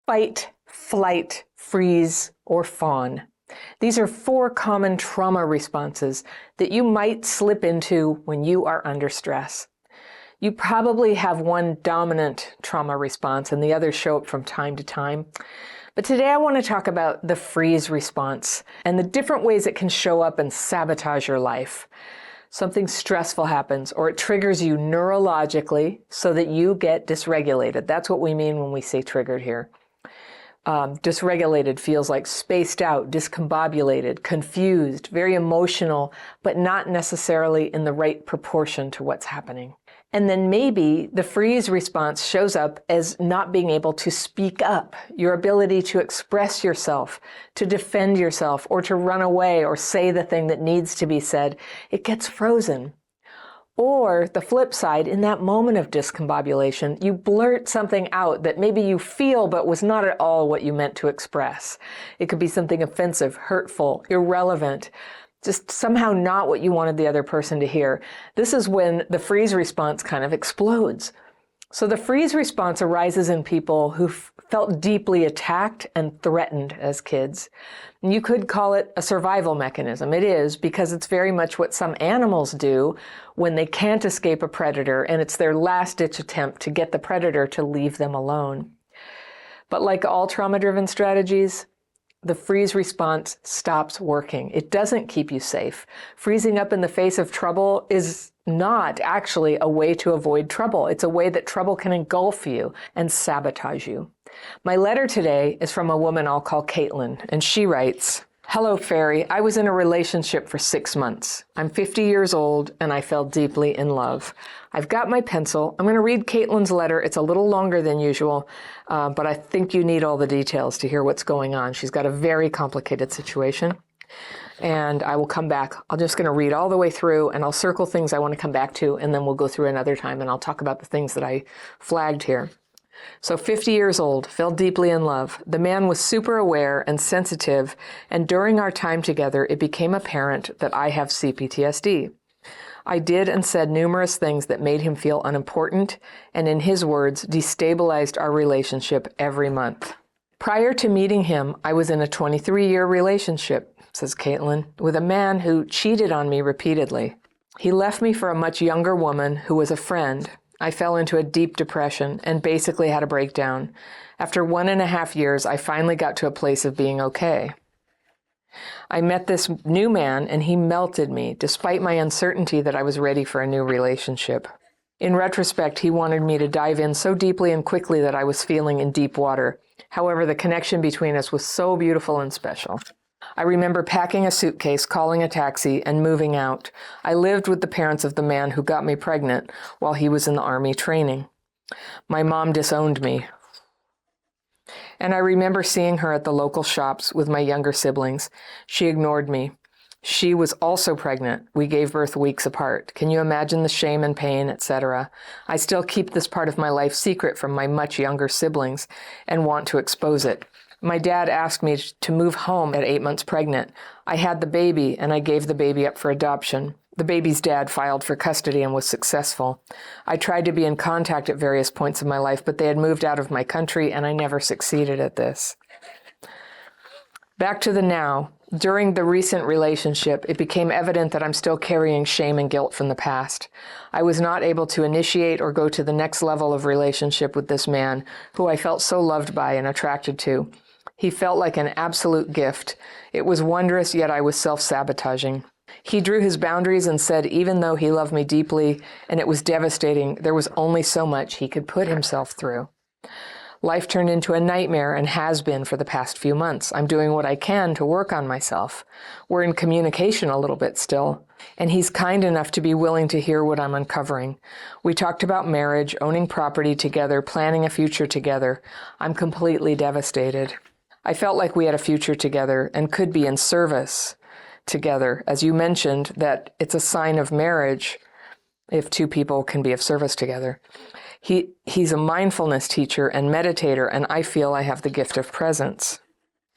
fight, flight, freeze, or fawn. These are 4 common trauma responses that you might slip into when you are under stress. You probably have one dominant trauma response and the others show up from time to time. But today I want to talk about the freeze response and the different ways it can show up and sabotage your life. Something stressful happens or it triggers you neurologically so that you get dysregulated. That's what we mean when we say triggered here. Dysregulated feels like spaced out, discombobulated, confused, very emotional, but not necessarily in the right proportion to what's happening. And then maybe the freeze response shows up as not being able to speak up, your ability to express yourself, to defend yourself, or to run away or say the thing that needs to be said. It gets frozen. Or the flip side, in that moment of discombobulation, you blurt something out that maybe you feel but was not at all what you meant to express. It could be something offensive, hurtful, irrelevant, just somehow not what you wanted the other person to hear. This is when the freeze response kind of explodes. So the freeze response arises in people who felt deeply attacked and threatened as kids. And you could call it a survival mechanism. It is, because it's very much what some animals do when they can't escape a predator, and it's their last-ditch attempt to get the predator to leave them alone. But like all trauma-driven strategies, the freeze response stops working. It doesn't keep you safe. Freezing up in the face of trouble is not actually a way to avoid trouble. It's a way that trouble can engulf you and sabotage you. My letter today is from a woman I'll call Caitlyn, and she writes, "Hello, Fairy. I was in a relationship for 6 months. I'm 50 years old, and I fell deeply in love. I've got my pencil. I'm going to read Caitlyn's letter. It's a little longer than usual, but I think you need all the details to hear what's going on. She's got a very complicated situation, and I will come back. I'm just going to read all the way through, and I'll circle things I want to come back to, and then we'll go through another time, and I'll talk about the things that I flagged here. So 50 years old, fell deeply in love. The man was super aware and sensitive, and during our time together, it became apparent that I have CPTSD. I did and said numerous things that made him feel unimportant, and in his words, destabilized our relationship every month. Prior to meeting him, I was in a 23-year relationship," says Caitlyn, "with a man who cheated on me repeatedly. He left me for a much younger woman who was a friend. I fell into a deep depression and basically had a breakdown. After 1.5 years, I finally got to a place of being okay. I met this new man and he melted me, despite my uncertainty that I was ready for a new relationship. In retrospect, he wanted me to dive in so deeply and quickly that I was feeling in deep water. However, the connection between us was so beautiful and special. I remember packing a suitcase, calling a taxi, and moving out. I lived with the parents of the man who got me pregnant while he was in the Army training. My mom disowned me. And I remember seeing her at the local shops with my younger siblings. She ignored me. She was also pregnant. We gave birth weeks apart. Can you imagine the shame and pain, etc.? I still keep this part of my life secret from my much younger siblings and want to expose it. My dad asked me to move home at 8 months pregnant. I had the baby, and I gave the baby up for adoption. The baby's dad filed for custody and was successful. I tried to be in contact at various points of my life, but they had moved out of my country, and I never succeeded at this. Back to the now. During the recent relationship, it became evident that I'm still carrying shame and guilt from the past. I was not able to initiate or go to the next level of relationship with this man, who I felt so loved by and attracted to. He felt like an absolute gift. It was wondrous, yet I was self-sabotaging. He drew his boundaries and said even though he loved me deeply and it was devastating, there was only so much he could put himself through. Life turned into a nightmare and has been for the past few months. I'm doing what I can to work on myself. We're in communication a little bit still, and he's kind enough to be willing to hear what I'm uncovering. We talked about marriage, owning property together, planning a future together. I'm completely devastated. I felt like we had a future together and could be in service together. As you mentioned, that it's a sign of marriage if two people can be of service together. He's a mindfulness teacher and meditator, and I feel I have the gift of presence.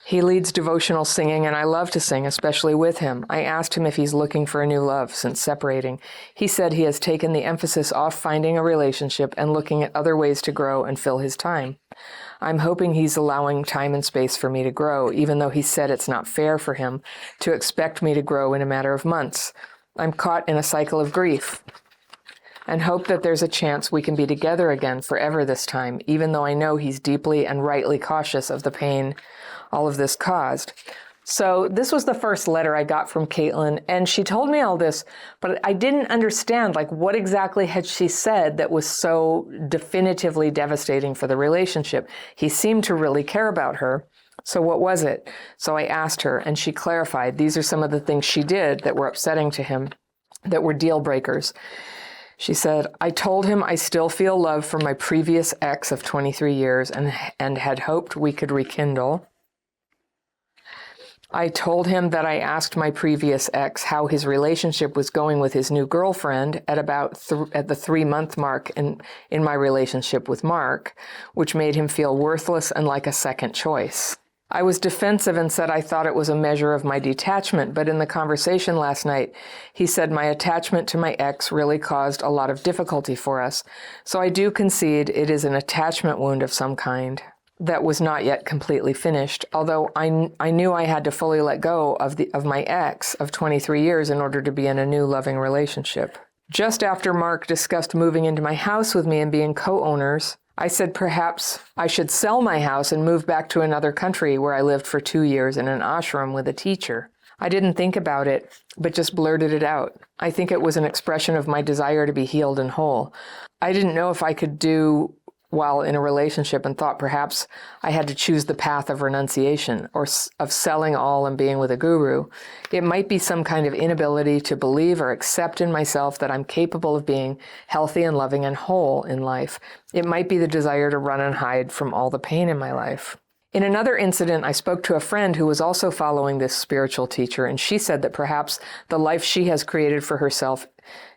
He leads devotional singing, and I love to sing, especially with him. I asked him if he's looking for a new love since separating. He said he has taken the emphasis off finding a relationship and looking at other ways to grow and fill his time. I'm hoping he's allowing time and space for me to grow, even though he said it's not fair for him to expect me to grow in a matter of months. I'm caught in a cycle of grief and hope that there's a chance we can be together again forever this time, even though I know he's deeply and rightly cautious of the pain all of this caused. So this was the first letter I got from Caitlyn, and she told me all this, but I didn't understand, what exactly had she said that was so definitively devastating for the relationship. He seemed to really care about her. So what was it? So I asked her, and she clarified. These are some of the things she did that were upsetting to him, that were deal breakers. She said, I told him I still feel love for my previous ex of 23 years and had hoped we could rekindle. I told him that I asked my previous ex how his relationship was going with his new girlfriend at about at the 3-month mark in my relationship with Mark, which made him feel worthless and like a second choice. I was defensive and said I thought it was a measure of my detachment, but in the conversation last night, he said my attachment to my ex really caused a lot of difficulty for us. So I do concede it is an attachment wound of some kind that was not yet completely finished, although I knew I had to fully let go of my ex of 23 years in order to be in a new loving relationship. Just after Mark discussed moving into my house with me and being co-owners, I said perhaps I should sell my house and move back to another country where I lived for 2 years in an ashram with a teacher. I didn't think about it, but just blurted it out. I think it was an expression of my desire to be healed and whole. I didn't know if I could do while in a relationship and thought perhaps I had to choose the path of renunciation or of selling all and being with a guru. It might be some kind of inability to believe or accept in myself that I'm capable of being healthy and loving and whole in life. It might be the desire to run and hide from all the pain in my life. In another incident, I spoke to a friend who was also following this spiritual teacher, and she said that perhaps the life she has created for herself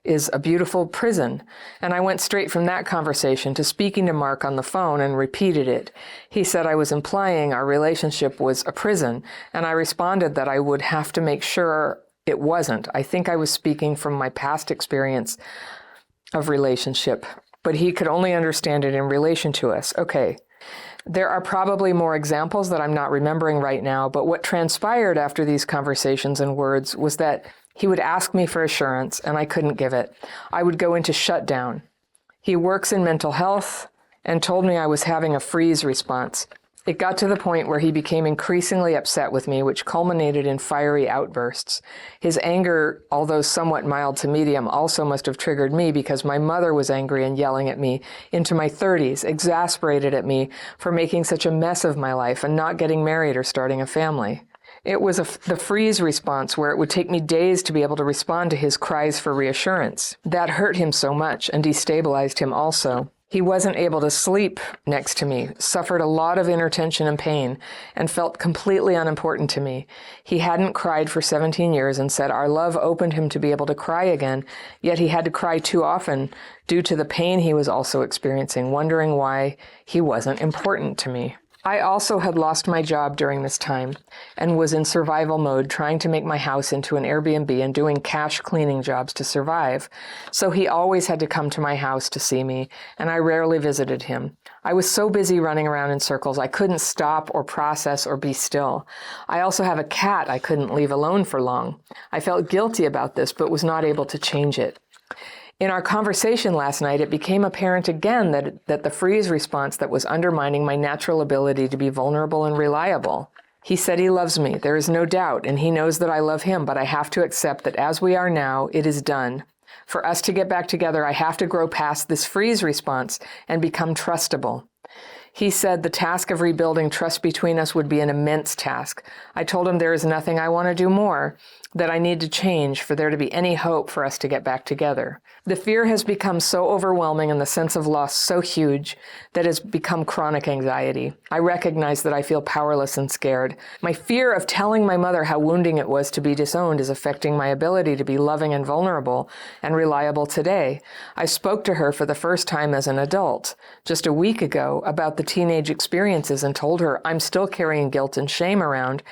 is a beautiful prison. And I went straight from that conversation to speaking to Mark on the phone and repeated it. He said I was implying our relationship was a prison, and I responded that I would have to make sure it wasn't. I think I was speaking from my past experience of relationship, but he could only understand it in relation to us. Okay. There are probably more examples that I'm not remembering right now, but what transpired after these conversations and words was that he would ask me for assurance, and I couldn't give it. I would go into shutdown. He works in mental health and told me I was having a freeze response. It got to the point where he became increasingly upset with me, which culminated in fiery outbursts. His anger, although somewhat mild to medium, also must have triggered me because my mother was angry and yelling at me into my 30s, exasperated at me for making such a mess of my life and not getting married or starting a family. It was the freeze response where it would take me days to be able to respond to his cries for reassurance. That hurt him so much and destabilized him also. He wasn't able to sleep next to me, suffered a lot of inner tension and pain, and felt completely unimportant to me. He hadn't cried for 17 years and said our love opened him to be able to cry again, yet he had to cry too often due to the pain he was also experiencing, wondering why he wasn't important to me. I also had lost my job during this time and was in survival mode, trying to make my house into an Airbnb and doing cash cleaning jobs to survive. So he always had to come to my house to see me, and I rarely visited him. I was so busy running around in circles, I couldn't stop or process or be still. I also have a cat I couldn't leave alone for long. I felt guilty about this, but was not able to change it. In our conversation last night, it became apparent again that the freeze response that was undermining my natural ability to be vulnerable and reliable. He said he loves me, there is no doubt, and he knows that I love him, but I have to accept that as we are now, it is done. For us to get back together, I have to grow past this freeze response and become trustable. He said the task of rebuilding trust between us would be an immense task. I told him there is nothing I want to do more, that I need to change for there to be any hope for us to get back together. The fear has become so overwhelming and the sense of loss so huge that it's become chronic anxiety. I recognize that I feel powerless and scared. My fear of telling my mother how wounding it was to be disowned is affecting my ability to be loving and vulnerable and reliable today. I spoke to her for the first time as an adult just a week ago about the teenage experiences and told her I'm still carrying guilt and shame around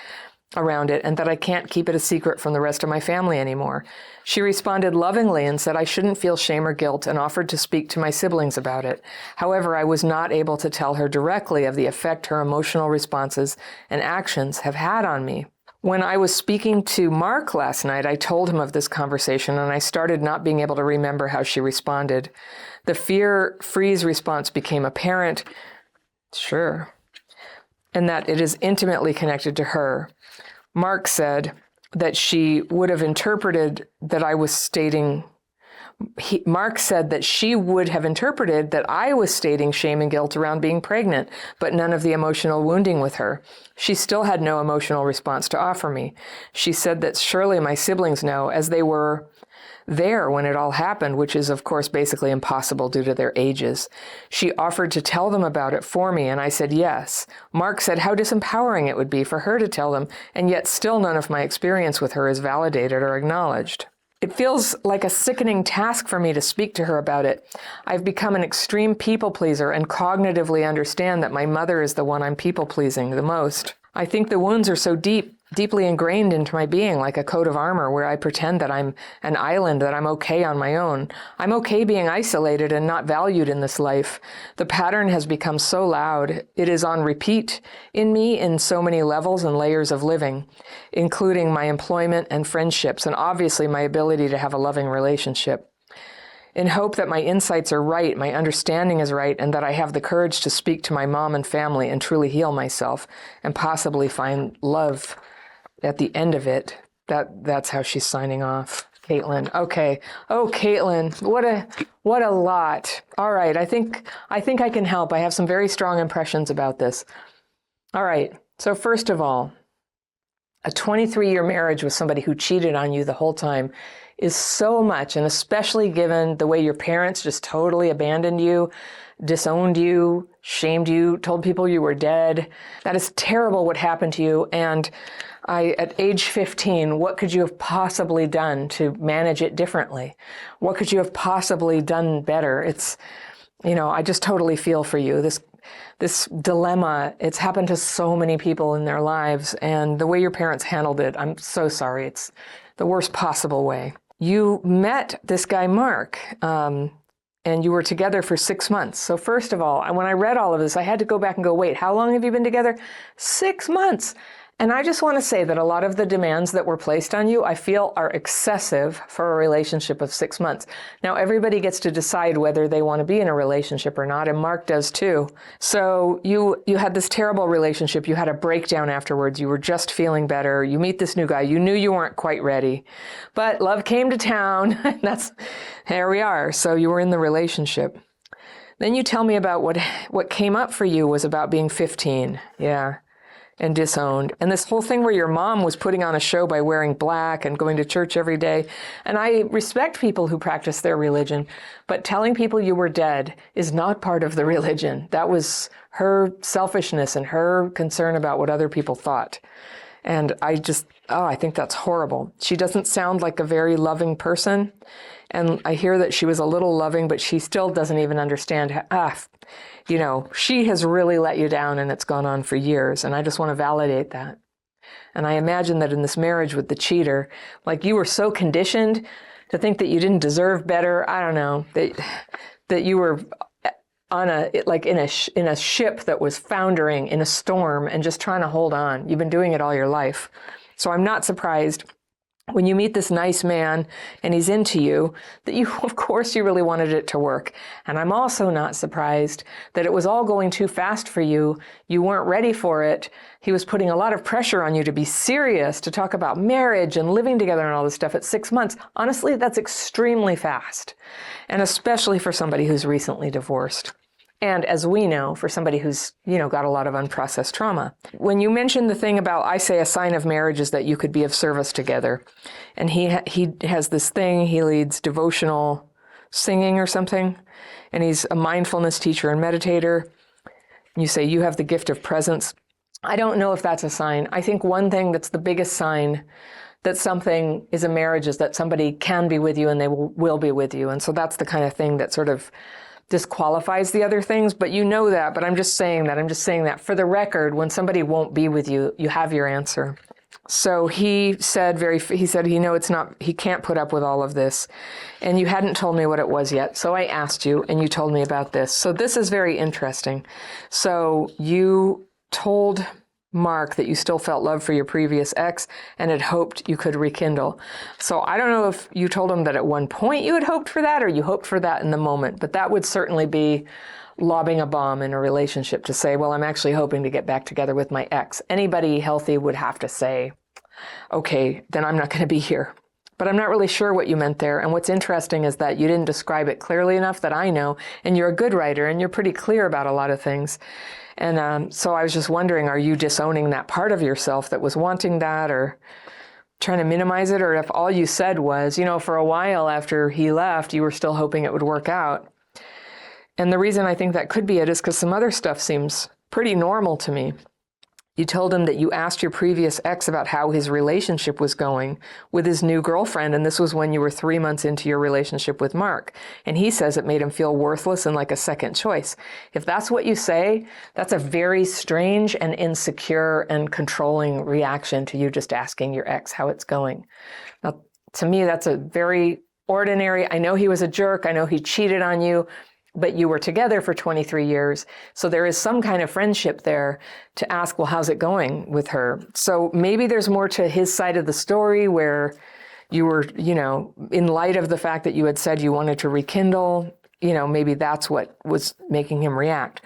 around it and that I can't keep it a secret from the rest of my family anymore. She responded lovingly and said I shouldn't feel shame or guilt and offered to speak to my siblings about it. However, I was not able to tell her directly of the effect her emotional responses and actions have had on me. When I was speaking to Mark last night, I told him of this conversation and I started not being able to remember how she responded. The fear freeze response became apparent, sure, and that it is intimately connected to her. Mark said that she would have interpreted that I was stating, Mark said that she would have interpreted that I was stating shame and guilt around being pregnant, but none of the emotional wounding with her. She still had no emotional response to offer me. She said that surely my siblings know, as they were there when it all happened, which is, of course, basically impossible due to their ages. She offered to tell them about it for me, and I said yes. Mark said how disempowering it would be for her to tell them, and yet still none of my experience with her is validated or acknowledged. It feels like a sickening task for me to speak to her about it. I've become an extreme people pleaser and cognitively understand that my mother is the one I'm people pleasing the most. I think the wounds are so deeply ingrained into my being, like a coat of armor where I pretend that I'm an island, that I'm okay on my own. I'm okay being isolated and not valued in this life. The pattern has become so loud. It is on repeat in me in so many levels and layers of living, including my employment and friendships, and obviously my ability to have a loving relationship. In hope that my insights are right, my understanding is right, and that I have the courage to speak to my mom and family and truly heal myself and possibly find love at the end of it. That's how she's signing off. Caitlyn. Okay. Oh, Caitlyn, what a lot. All right. I think I can help. I have some very strong impressions about this. All right. So first of all, a 23-year marriage with somebody who cheated on you the whole time is so much, and especially given the way your parents just totally abandoned you, disowned you, shamed you, told people you were dead. That is terrible what happened to you. And at age 15, what could you have possibly done to manage it differently? What could you have possibly done better? I just totally feel for you. This dilemma, it's happened to so many people in their lives, and the way your parents handled it, I'm so sorry. It's the worst possible way. You met this guy, Mark, and you were together for 6 months. So first of all, when I read all of this, I had to go back and go, wait, how long have you been together? 6 months. And I just want to say that a lot of the demands that were placed on you, I feel, are excessive for a relationship of 6 months. Now, everybody gets to decide whether they want to be in a relationship or not, and Mark does too. So you had this terrible relationship. You had a breakdown afterwards. You were just feeling better. You meet this new guy. You knew you weren't quite ready. But love came to town. Here we are. So you were in the relationship. Then you tell me about what came up for you was about being 15. Yeah. And disowned. And this whole thing where your mom was putting on a show by wearing black and going to church every day. And I respect people who practice their religion, but telling people you were dead is not part of the religion. That was her selfishness and her concern about what other people thought. And I think that's horrible. She doesn't sound like a very loving person. And I hear that she was a little loving, but she still doesn't even understand. She has really let you down, and it's gone on for years. And I just want to validate that. And I imagine that in this marriage with the cheater, like you were so conditioned to think that you didn't deserve better. I don't know, that you were on in a ship that was foundering in a storm and just trying to hold on. You've been doing it all your life. So I'm not surprised when you meet this nice man and he's into you, that of course you really wanted it to work. And I'm also not surprised that it was all going too fast for you. You weren't ready for it. He was putting a lot of pressure on you to be serious, to talk about marriage and living together and all this stuff at 6 months. Honestly, that's extremely fast. And especially for somebody who's recently divorced. And as we know, for somebody who's, got a lot of unprocessed trauma. When you mentioned the thing about, I say a sign of marriage is that you could be of service together. And he has this thing, he leads devotional singing or something. And he's a mindfulness teacher and meditator. You say you have the gift of presence. I don't know if that's a sign. I think one thing that's the biggest sign that something is a marriage is that somebody can be with you and they will be with you. And so that's the kind of thing that sort of disqualifies the other things, but you know that, but I'm just saying that for the record, when somebody won't be with you, you have your answer. So he said he can't put up with all of this. And you hadn't told me what it was yet. So I asked you and you told me about this. So this is very interesting. So you told Mark that you still felt love for your previous ex and had hoped you could rekindle. So I don't know if you told him that at one point you had hoped for that or you hoped for that in the moment, but that would certainly be lobbing a bomb in a relationship to say, well, I'm actually hoping to get back together with my ex. Anybody healthy would have to say, okay, then I'm not going to be here. But I'm not really sure what you meant there. And what's interesting is that you didn't describe it clearly enough that I know, and you're a good writer and you're pretty clear about a lot of things. And so I was just wondering, are you disowning that part of yourself that was wanting that or trying to minimize it? Or if all you said was, for a while after he left, you were still hoping it would work out. And the reason I think that could be it is because some other stuff seems pretty normal to me. You told him that you asked your previous ex about how his relationship was going with his new girlfriend, and this was when you were 3 months into your relationship with Mark. And he says it made him feel worthless and like a second choice. If that's what you say, that's a very strange and insecure and controlling reaction to you just asking your ex how it's going. Now, to me, that's a very ordinary, I know he was a jerk, I know he cheated on you, but you were together for 23 years. So there is some kind of friendship there to ask, well, how's it going with her? So maybe there's more to his side of the story where you were, in light of the fact that you had said you wanted to rekindle, maybe that's what was making him react.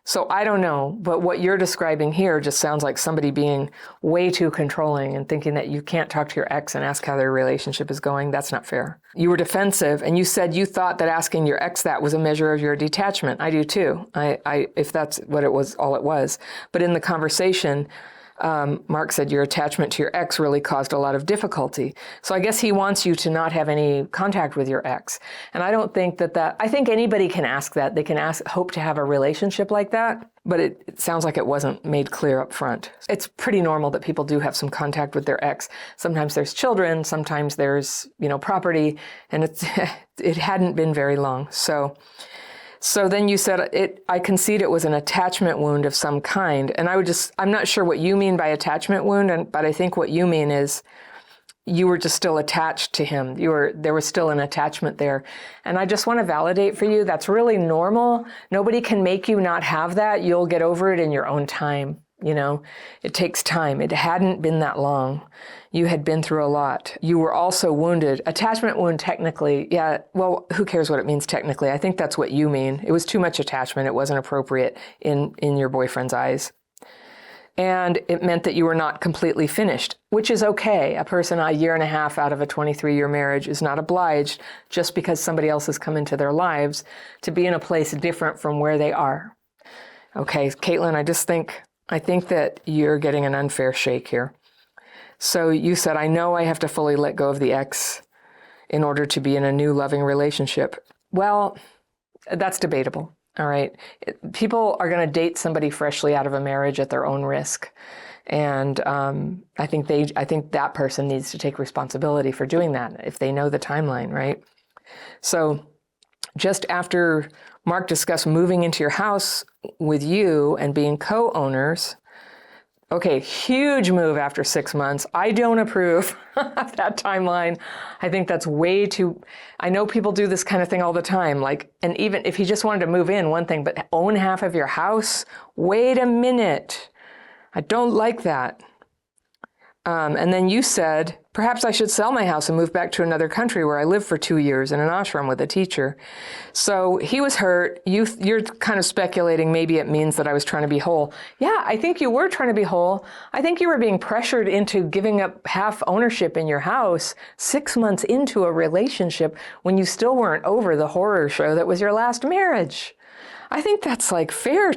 So I don't know, but what you're describing here just sounds like somebody being way too controlling and thinking that you can't talk to your ex and ask how their relationship is going. That's not fair. You were defensive and you said you thought that asking your ex that was a measure of your detachment. I do too. If that's what it was, all it was. But in the conversation, Mark said your attachment to your ex really caused a lot of difficulty. So I guess he wants you to not have any contact with your ex. And I don't think I think anybody can ask that. They can hope to have a relationship like that, but it sounds like it wasn't made clear up front. It's pretty normal that people do have some contact with their ex. Sometimes there's children, sometimes there's, property, and it hadn't been very long. So then you said, I concede it was an attachment wound of some kind. And I'm not sure what you mean by attachment wound, but I think what you mean is you were just still attached to him. There was still an attachment there. And I just want to validate for you, that's really normal. Nobody can make you not have that. You'll get over it in your own time. It takes time. It hadn't been that long. You had been through a lot. You were also wounded. Attachment wound, technically, yeah, well, who cares what it means technically? I think that's what you mean. It was too much attachment. It wasn't appropriate in your boyfriend's eyes. And it meant that you were not completely finished, which is okay. A person a year and a half out of a 23-year marriage is not obliged, just because somebody else has come into their lives, to be in a place different from where they are. Okay, Caitlyn, I think that you're getting an unfair shake here. So you said, I know I have to fully let go of the ex in order to be in a new loving relationship. Well, that's debatable. All right. People are going to date somebody freshly out of a marriage at their own risk. And I think that person needs to take responsibility for doing that if they know the timeline, right? So just after Mark discussed moving into your house with you and being co-owners, okay, huge move after 6 months. I don't approve of that timeline. I think that's way too, I know people do this kind of thing all the time. And even if he just wanted to move in, one thing, but own half of your house? Wait a minute. I don't like that. And then you said, perhaps I should sell my house and move back to another country where I lived for 2 years in an ashram with a teacher. So he was hurt. You're kind of speculating maybe it means that I was trying to be whole. Yeah, I think you were trying to be whole. I think you were being pressured into giving up half ownership in your house 6 months into a relationship when you still weren't over the horror show that was your last marriage. I think that's fair.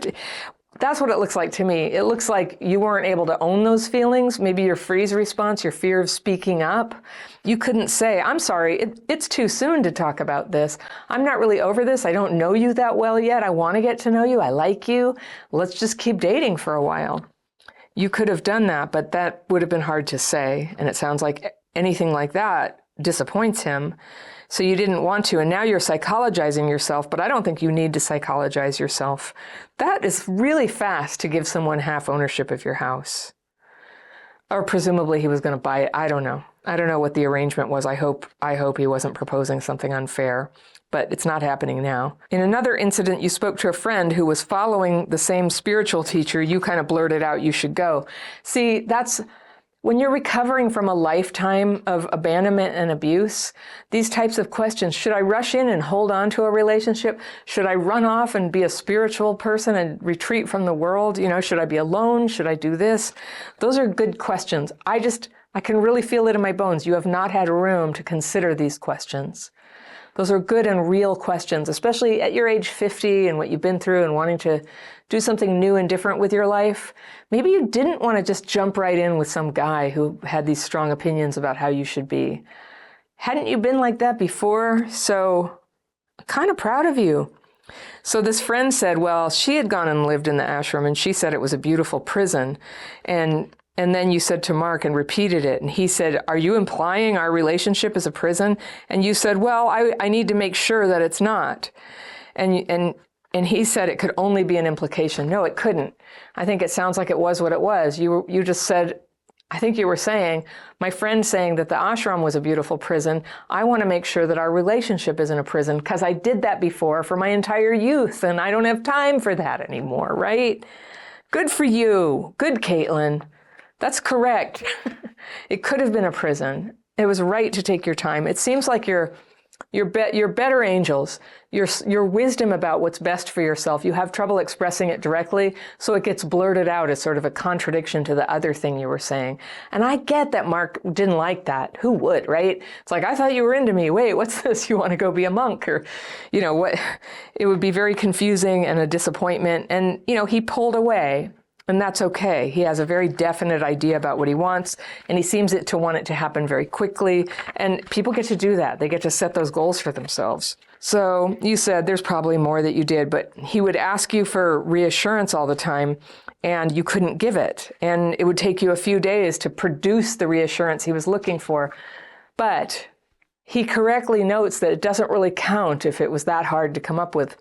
That's what it looks like to me. It looks like you weren't able to own those feelings. Maybe your freeze response, your fear of speaking up. You couldn't say, I'm sorry, it's too soon to talk about this. I'm not really over this. I don't know you that well yet. I want to get to know you. I like you. Let's just keep dating for a while. You could have done that, but that would have been hard to say. And it sounds like anything like that disappoints him. So you didn't want to, and now you're psychologizing yourself, but I don't think you need to psychologize yourself. That is really fast to give someone half ownership of your house. Or presumably he was going to buy it. I don't know. I don't know what the arrangement was. I hope he wasn't proposing something unfair, but it's not happening now. In another incident, you spoke to a friend who was following the same spiritual teacher. You kind of blurted out, you should go. See, that's when you're recovering from a lifetime of abandonment and abuse, these types of questions, should I rush in and hold on to a relationship? Should I run off and be a spiritual person and retreat from the world? You know, should I be alone? Should I do this? Those are good questions. I can really feel it in my bones. You have not had room to consider these questions. Those are good and real questions, especially at your age 50 and what you've been through and wanting to do something new and different with your life. Maybe you didn't want to just jump right in with some guy who had these strong opinions about how you should be. Hadn't you been like that before? So I'm kind of proud of you. So this friend said, well, she had gone and lived in the ashram and she said it was a beautiful prison. And then you said to Mark and repeated it. And he said, are you implying our relationship is a prison? And you said, well, I need to make sure that it's not. And he said it could only be an implication. No, it couldn't. I think it sounds like it was what it was. You just said, I think you were saying, my friend saying that the ashram was a beautiful prison. I want to make sure that our relationship isn't a prison because I did that before for my entire youth and I don't have time for that anymore, right? Good for you. Good, Caitlyn. That's correct. It could have been a prison. It was right to take your time. It seems like your better angels, your wisdom about what's best for yourself, you have trouble expressing it directly, so it gets blurted out as sort of a contradiction to the other thing you were saying. And I get that Mark didn't like that. Who would, right? It's like, I thought you were into me. Wait, what's this? You want to go be a monk? Or, you know, what? It would be very confusing and a disappointment. And, you know, he pulled away. And that's okay. He has a very definite idea about what he wants, and he seems to want it to happen very quickly. And people get to do that. They get to set those goals for themselves. So you said there's probably more that you did, but he would ask you for reassurance all the time, and you couldn't give it. And it would take you a few days to produce the reassurance he was looking for. But he correctly notes that it doesn't really count if it was that hard to come up with.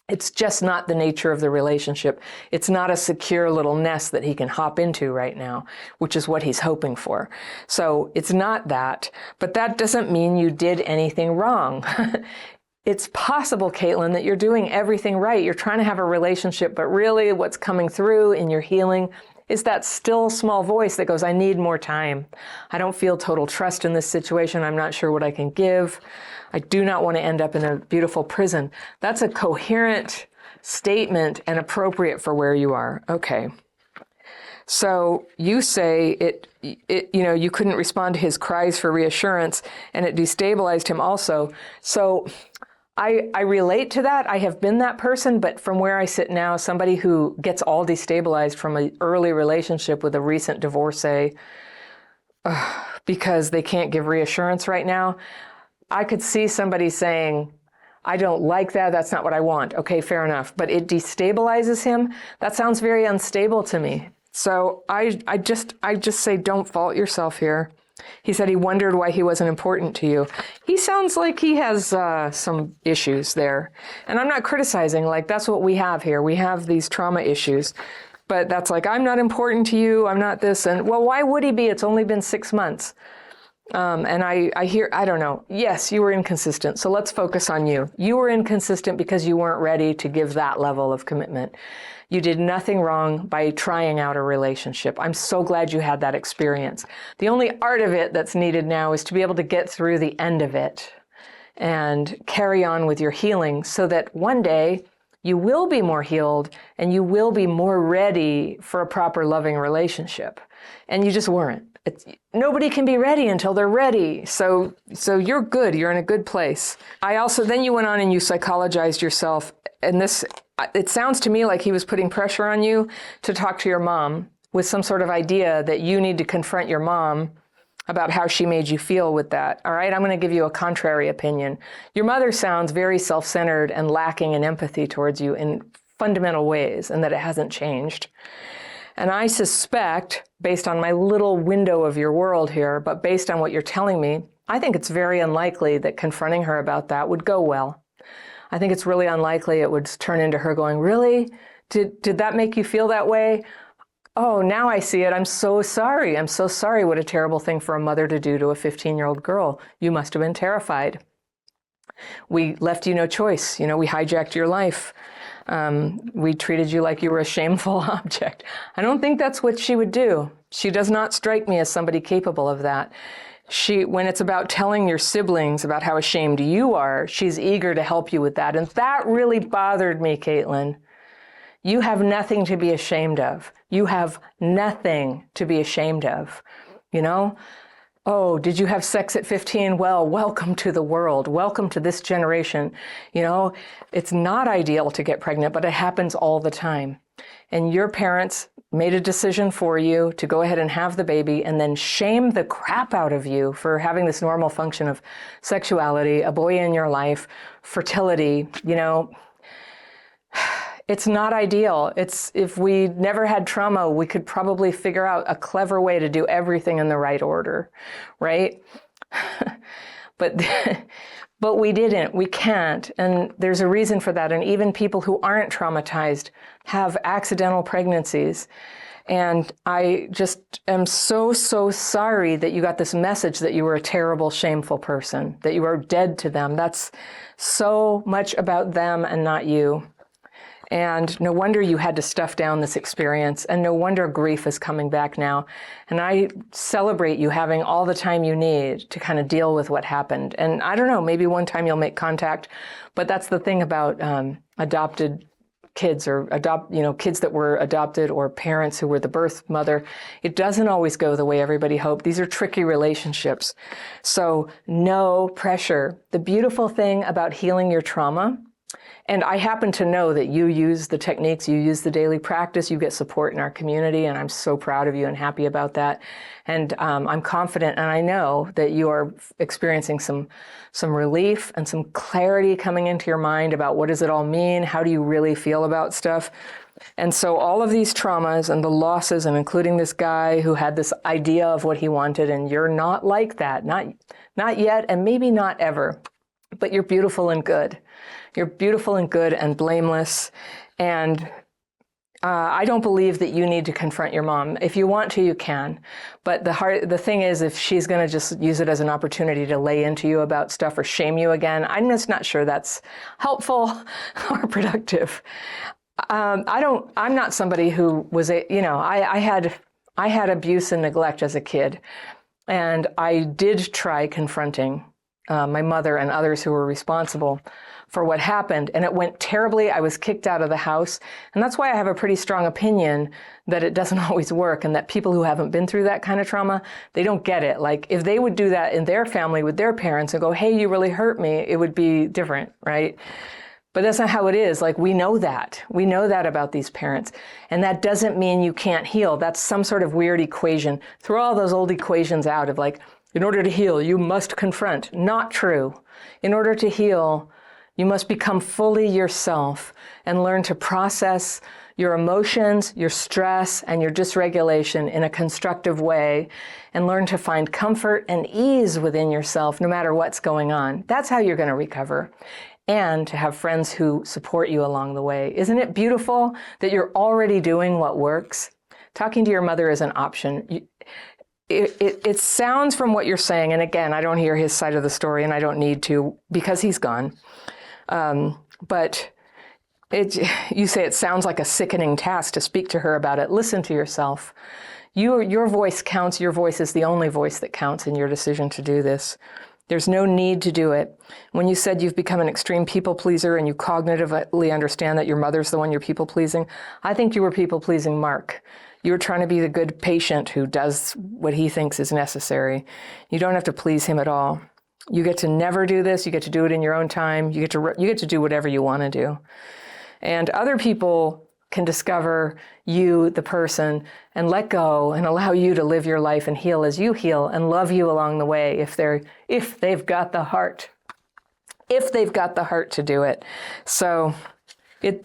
It's just not the nature of the relationship. It's not a secure little nest that he can hop into right now, which is what he's hoping for. So it's not that, but that doesn't mean you did anything wrong. It's possible, Caitlyn, that you're doing everything right. You're trying to have a relationship, but really what's coming through in your healing is that still small voice that goes, I need more time. I don't feel total trust in this situation. I'm not sure what I can give. I do not want to end up in a beautiful prison. That's a coherent statement and appropriate for where you are. Okay. So you say you couldn't respond to his cries for reassurance and it destabilized him also. So I relate to that. I have been that person, but from where I sit now, somebody who gets all destabilized from an early relationship with a recent divorcee because they can't give reassurance right now, I could see somebody saying, I don't like that. That's not what I want. Okay, fair enough. But it destabilizes him. That sounds very unstable to me. So I just say, don't fault yourself here. He said he wondered why he wasn't important to you. He sounds like he has some issues there. And I'm not criticizing, like that's what we have here. We have these trauma issues. But that's like, I'm not important to you. I'm not this. And well, why would he be? It's only been 6 months. And I hear, I don't know. Yes, you were inconsistent. So let's focus on you. You were inconsistent because you weren't ready to give that level of commitment. You did nothing wrong by trying out a relationship. I'm so glad you had that experience. The only art of it that's needed now is to be able to get through the end of it and carry on with your healing so that one day you will be more healed and you will be more ready for a proper loving relationship. And you just weren't. Nobody can be ready until they're ready. So you're good. You're in a good place. Then you went on and you psychologized yourself. And it sounds to me like he was putting pressure on you to talk to your mom with some sort of idea that you need to confront your mom about how she made you feel with that. All right, I'm going to give you a contrary opinion. Your mother sounds very self-centered and lacking in empathy towards you in fundamental ways, and that it hasn't changed. And I suspect, based on my little window of your world here, but based on what you're telling me, I think it's very unlikely that confronting her about that would go well. I think it's really unlikely it would turn into her going, really? Did that make you feel that way? oh, now I see it. I'm so sorry. I'm so sorry. What a terrible thing for a mother to do to a 15-year-old girl. You must have been terrified. We left you no choice. You know, we hijacked your life. We treated you like you were a shameful object. I don't think that's what she would do. She does not strike me as somebody capable of that. When it's about telling your siblings about how ashamed you are, she's eager to help you with that. And that really bothered me, Caitlyn. You have nothing to be ashamed of. You have nothing to be ashamed of, you know? Oh, did you have sex at 15? Well, welcome to the world. Welcome to this generation. You know, it's not ideal to get pregnant, but it happens all the time. And your parents made a decision for you to go ahead and have the baby and then shame the crap out of you for having this normal function of sexuality, a boy in your life, fertility, you know. It's not ideal. If we never had trauma, we could probably figure out a clever way to do everything in the right order, right? But we didn't. We can't. And there's a reason for that. And even people who aren't traumatized have accidental pregnancies. And I just am so, so sorry that you got this message that you were a terrible, shameful person, that you were dead to them. That's so much about them and not you. And no wonder you had to stuff down this experience, and no wonder grief is coming back now. And I celebrate you having all the time you need to kind of deal with what happened. And I don't know, maybe one time you'll make contact, but that's the thing about adopted kids or kids that were adopted or parents who were the birth mother. It doesn't always go the way everybody hoped. These are tricky relationships. So no pressure. The beautiful thing about healing your trauma, and I happen to know that you use the techniques, you use the daily practice, you get support in our community, and I'm so proud of you and happy about that. And I'm confident, and I know that you are experiencing some relief and some clarity coming into your mind about what does it all mean, how do you really feel about stuff. And so all of these traumas and the losses, and including this guy who had this idea of what he wanted, and you're not like that, not yet, and maybe not ever, but you're beautiful and good. You're beautiful and good and blameless. And I don't believe that you need to confront your mom. If you want to, you can. But the thing is, if she's going to just use it as an opportunity to lay into you about stuff or shame you again, I'm just not sure that's helpful or productive. I'm not somebody who was I had abuse and neglect as a kid, and I did try confronting my mother and others who were responsible for what happened, and it went terribly. I was kicked out of the house, and that's why I have a pretty strong opinion that it doesn't always work, and that people who haven't been through that kind of trauma, they don't get it. Like, if they would do that in their family with their parents and go, hey, you really hurt me, it would be different, right? But that's not how it is. Like, we know that. We know that about these parents. And that doesn't mean you can't heal. That's some sort of weird equation. Throw all those old equations out of like, in order to heal, you must confront. Not true. In order to heal, you must become fully yourself and learn to process your emotions, your stress, and your dysregulation in a constructive way, and learn to find comfort and ease within yourself no matter what's going on. That's how you're going to recover. And to have friends who support you along the way. Isn't it beautiful that you're already doing what works? Talking to your mother is an option. It sounds from what you're saying, and again, I don't hear his side of the story, and I don't need to because he's gone. But you say it sounds like a sickening task to speak to her about it. Listen to yourself. Your voice counts. Your voice is the only voice that counts in your decision to do this. There's no need to do it. When you said you've become an extreme people pleaser and you cognitively understand that your mother's the one you're people pleasing, I think you were people pleasing Mark. You were trying to be the good patient who does what he thinks is necessary. You don't have to please him at all. You get to never do this. You get to do it in your own time. You get to do whatever you want to do. And other people can discover you, the person, and let go and allow you to live your life and heal as you heal and love you along the way if they've got the heart. If they've got the heart to do it. So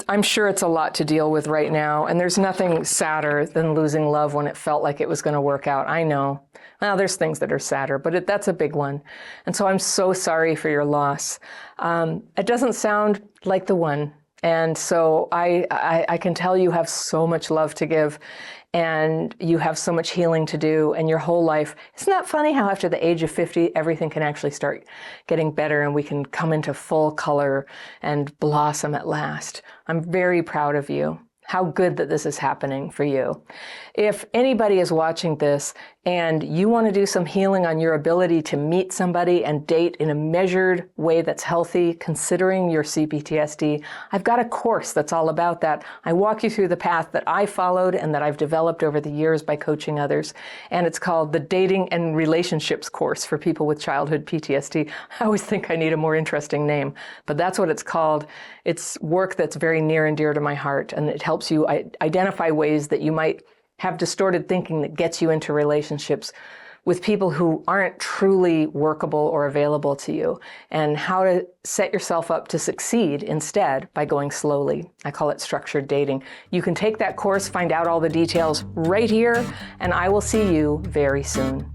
I'm sure it's a lot to deal with right now, and there's nothing sadder than losing love when it felt like it was going to work out. I know. Well, there's things that are sadder, but that's a big one. And so I'm so sorry for your loss. It doesn't sound like the one. And so I can tell you have so much love to give, and you have so much healing to do, and your whole life. Isn't that funny how after the age of 50, everything can actually start getting better and we can come into full color and blossom at last? I'm very proud of you. How good that this is happening for you. If anybody is watching this and you want to do some healing on your ability to meet somebody and date in a measured way that's healthy, considering your CPTSD, I've got a course that's all about that. I walk you through the path that I followed and that I've developed over the years by coaching others. And it's called the Dating and Relationships Course for people with childhood PTSD. I always think I need a more interesting name, but that's what it's called. It's work that's very near and dear to my heart, and it helps you identify ways that you might have distorted thinking that gets you into relationships with people who aren't truly workable or available to you, and how to set yourself up to succeed instead by going slowly. I call it structured dating. You can take that course, find out all the details right here, and I will see you very soon.